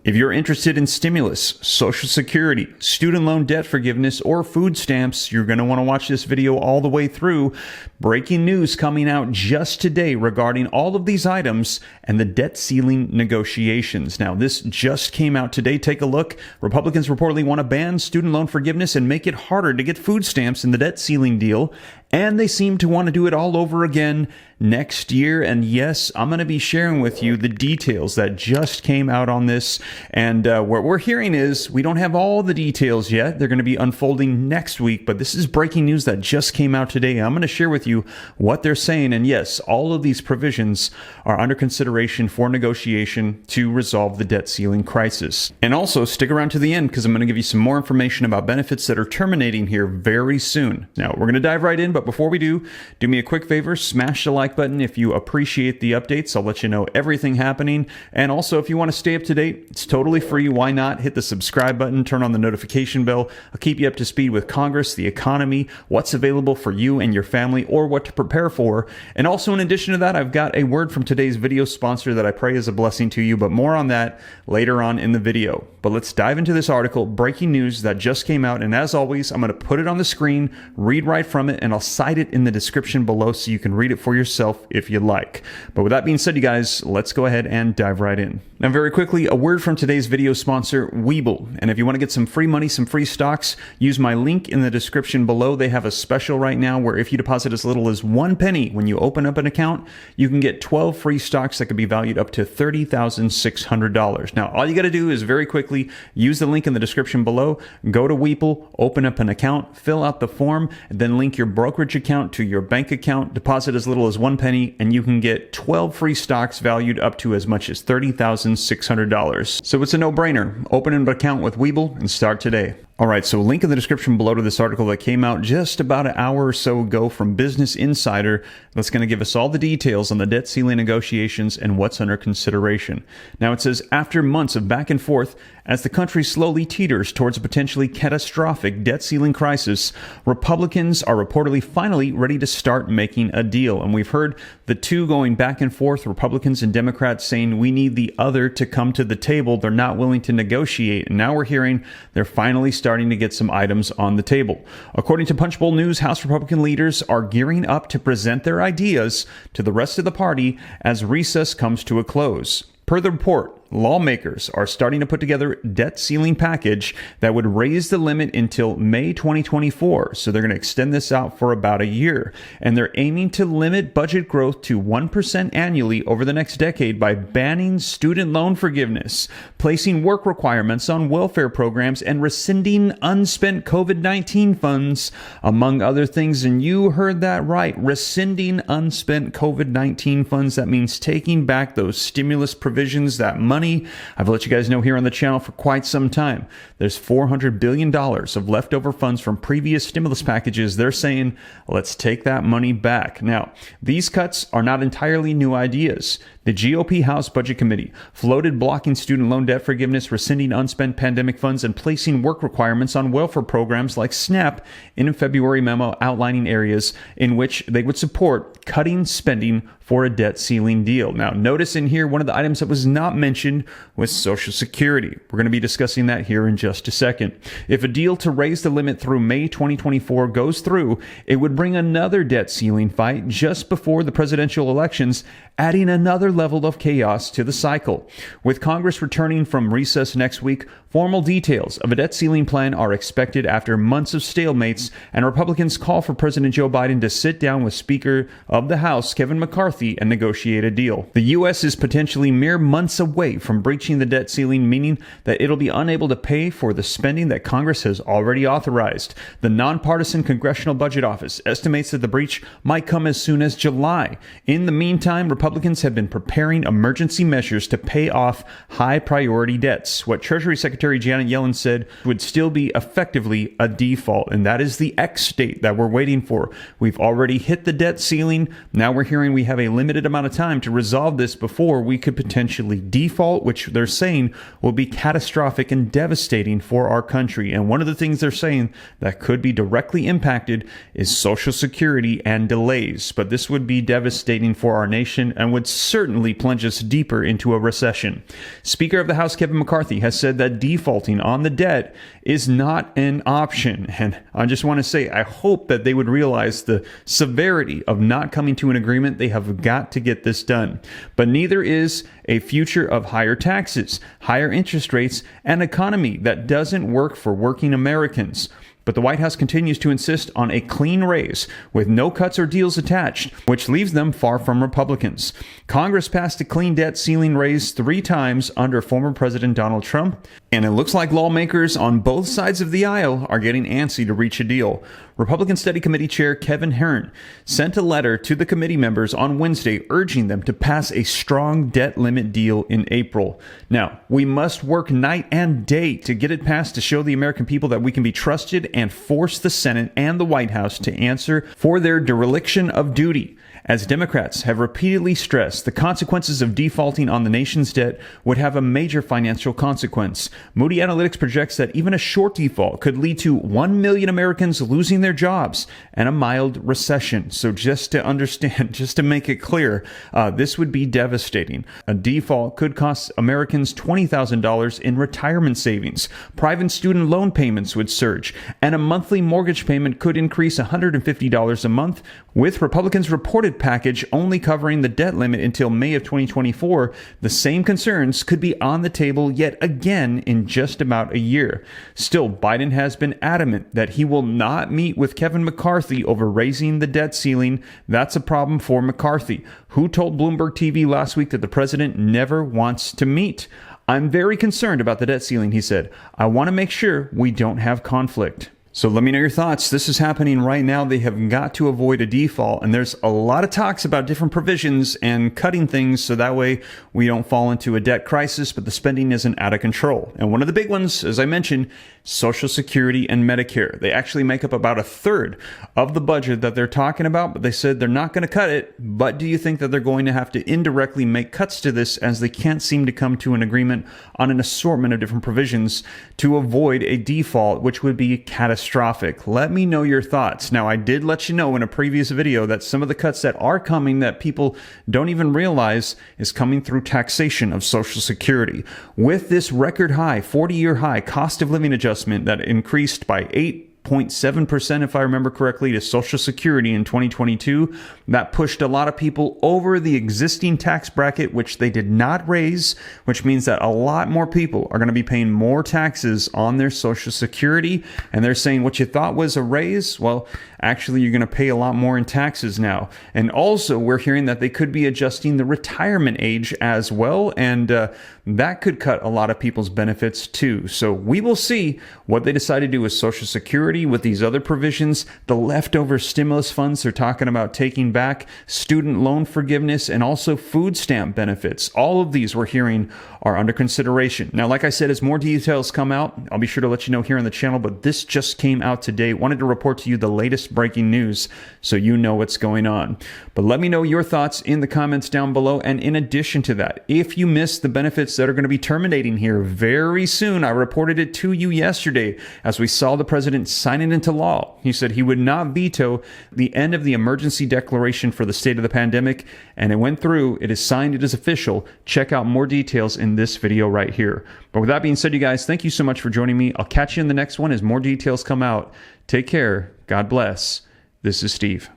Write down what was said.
If you're interested in stimulus, Social Security, student loan debt forgiveness, or food stamps, you're going to want to watch this video all the way through. Breaking news coming out just today regarding all of these items and the debt ceiling negotiations. Now, this just came out today. Take a look. Republicans reportedly want to ban student loan forgiveness and make it harder to get food stamps in the debt ceiling deal. And they seem to want to do it all over again next year. And yes, I'm going to be sharing with you the details that just came out on this. And what we're hearing is we don't have all the details yet. They're going to be unfolding next week. But this is breaking news that just came out today. I'm going to share with you what they're saying. And yes, all of these provisions are under consideration for negotiation to resolve the debt ceiling crisis. And also stick around to the end because I'm going to give you some more information about benefits that are terminating here very soon. Now, we're going to dive right in. But before we do me a quick favor, smash the like button if you appreciate the updates. I'll let you know everything happening. And also, if you want to stay up to date, it's totally free. Why not? Hit the subscribe button, turn on the notification bell. I'll keep you up to speed with Congress, the economy, what's available for you and your family, or what to prepare for. And also, in addition to that, I've got a word from today's video sponsor that I pray is a blessing to you, but more on that later on in the video. But let's dive into this article, breaking news that just came out. And as always, I'm going to put it on the screen, read right from it, and I'll cite it in the description below so you can read it for yourself if you'd like. But with that being said, you guys, let's go ahead and dive right in. Now, very quickly, a word from today's video sponsor, Webull. And if you want to get some free money, some free stocks, use my link in the description below. They have a special right now where if you deposit as little as 1 penny when you open up an account, you can get 12 free stocks that could be valued up to $30,600. Now, all you got to do is very quickly use the link in the description below, go to Webull, open up an account, fill out the form, and then link your brokerage account to your bank account, deposit as little as 1 penny, and you can get 12 free stocks valued up to as much as $30,600. So it's a no-brainer. Open an account with Webull and start today. All right, so link in the description below to this article that came out just about an hour or so ago from Business Insider. That's going to give us all the details on the debt ceiling negotiations and what's under consideration. Now it says, after months of back and forth, as the country slowly teeters towards a potentially catastrophic debt ceiling crisis, Republicans are reportedly finally ready to start making a deal. And we've heard the two going back and forth, Republicans and Democrats saying we need the other to come to the table. They're not willing to negotiate. And now we're hearing they're finally starting to get some items on the table. According to Punchbowl News, House Republican leaders are gearing up to present their ideas to the rest of the party as recess comes to a close. Per the report, lawmakers are starting to put together a debt ceiling package that would raise the limit until May 2024. So they're going to extend this out for about a year. And they're aiming to limit budget growth to 1% annually over the next decade by banning student loan forgiveness, placing work requirements on welfare programs, and rescinding unspent COVID-19 funds, among other things. And you heard that right, rescinding unspent COVID-19 funds. That means taking back those stimulus provisions, that money I've let you guys know here on the channel for quite some time. There's $400 billion of leftover funds from previous stimulus packages. They're saying, let's take that money back. Now, these cuts are not entirely new ideas. The GOP House Budget Committee floated blocking student loan debt forgiveness, rescinding unspent pandemic funds, and placing work requirements on welfare programs like SNAP in a February memo outlining areas in which they would support cutting spending for a debt ceiling deal. Now, notice in here, one of the items that was not mentioned was Social Security. We're going to be discussing that here in just a second. If a deal to raise the limit through May 2024 goes through, it would bring another debt ceiling fight just before the presidential elections, adding another level of chaos to the cycle. With Congress returning from recess next week, formal details of a debt ceiling plan are expected after months of stalemates, and Republicans call for President Joe Biden to sit down with Speaker of the House Kevin McCarthy and negotiate a deal. The U.S. is potentially mere months away from breaching the debt ceiling, meaning that it'll be unable to pay for the spending that Congress has already authorized. The nonpartisan Congressional Budget Office estimates that the breach might come as soon as July. In the meantime, Republicans have been preparing emergency measures to pay off high-priority debts, what Treasury Secretary Janet Yellen said would still be effectively a default, and that is the X date that we're waiting for. We've already hit the debt ceiling. Now we're hearing we have a limited amount of time to resolve this before we could potentially default, which they're saying will be catastrophic and devastating for our country. And one of the things they're saying that could be directly impacted is Social Security and delays. But this would be devastating for our nation and would certainly certainly plunge us deeper into a recession. Speaker of the House Kevin McCarthy has said that defaulting on the debt is not an option. And I just want to say, I hope that they would realize the severity of not coming to an agreement. They have got to get this done. But neither is a future of higher taxes, higher interest rates, and economy that doesn't work for working Americans. But the White House continues to insist on a clean raise with no cuts or deals attached, which leaves them far from Republicans. Congress passed a clean debt ceiling raise 3 times under former President Donald Trump, and it looks like lawmakers on both sides of the aisle are getting antsy to reach a deal. Republican Study Committee Chair Kevin Hern sent a letter to the committee members on Wednesday urging them to pass a strong debt limit deal in April. Now, we must work night and day to get it passed to show the American people that we can be trusted and force the Senate and the White House to answer for their dereliction of duty. As Democrats have repeatedly stressed, the consequences of defaulting on the nation's debt would have a major financial consequence. Moody Analytics projects that even a short default could lead to 1 million Americans losing their jobs and a mild recession. So just to understand, just to make it clear, this would be devastating. A default could cost Americans $20,000 in retirement savings. Private student loan payments would surge, and a monthly mortgage payment could increase $150 a month. With Republicans' reported package only covering the debt limit until May of 2024, the same concerns could be on the table yet again in just about a year. Still, Biden has been adamant that he will not meet with Kevin McCarthy over raising the debt ceiling. That's a problem for McCarthy, who told Bloomberg TV last week that the president never wants to meet. "I'm very concerned about the debt ceiling," he said. "I want to make sure we don't have conflict." So let me know your thoughts. This is happening right now. They have got to avoid a default, and there's a lot of talks about different provisions and cutting things so that way we don't fall into a debt crisis, but the spending isn't out of control. And one of the big ones, as I mentioned, Social Security and Medicare. They actually make up about 1/3 of the budget that they're talking about, but they said they're not going to cut it. But do you think that they're going to have to indirectly make cuts to this, as they can't seem to come to an agreement on an assortment of different provisions to avoid a default, which would be catastrophic? Let me know your thoughts. Now, I did let you know in a previous video that some of the cuts that are coming that people don't even realize is coming through taxation of Social Security. With this record high, 40-year high cost of living adjustment that increased by 8.7%, if I remember correctly, to Social Security in 2022. That pushed a lot of people over the existing tax bracket, which they did not raise, which means that a lot more people are going to be paying more taxes on their Social Security. And they're saying what you thought was a raise, well, actually, you're going to pay a lot more in taxes now. And also, we're hearing that they could be adjusting the retirement age as well. And that could cut a lot of people's benefits too. So we will see what they decide to do with Social Security, with these other provisions, the leftover stimulus funds they're talking about taking back, student loan forgiveness, and also food stamp benefits. All of these we're hearing are under consideration. Now, like I said, as more details come out, I'll be sure to let you know here on the channel, but this just came out today. Wanted to report to you the latest breaking news so you know what's going on. But let me know your thoughts in the comments down below. And in addition to that, if you missed the benefits that are going to be terminating here very soon, I reported it to you yesterday as we saw the president sign it into law. He said he would not veto the end of the emergency declaration for the state of the pandemic, and it went through. It is signed. It is official. Check out more details in this video right here. But with that being said, you guys, thank you so much for joining me. I'll catch you in the next one as more details come out. Take care. God bless. This is Steve.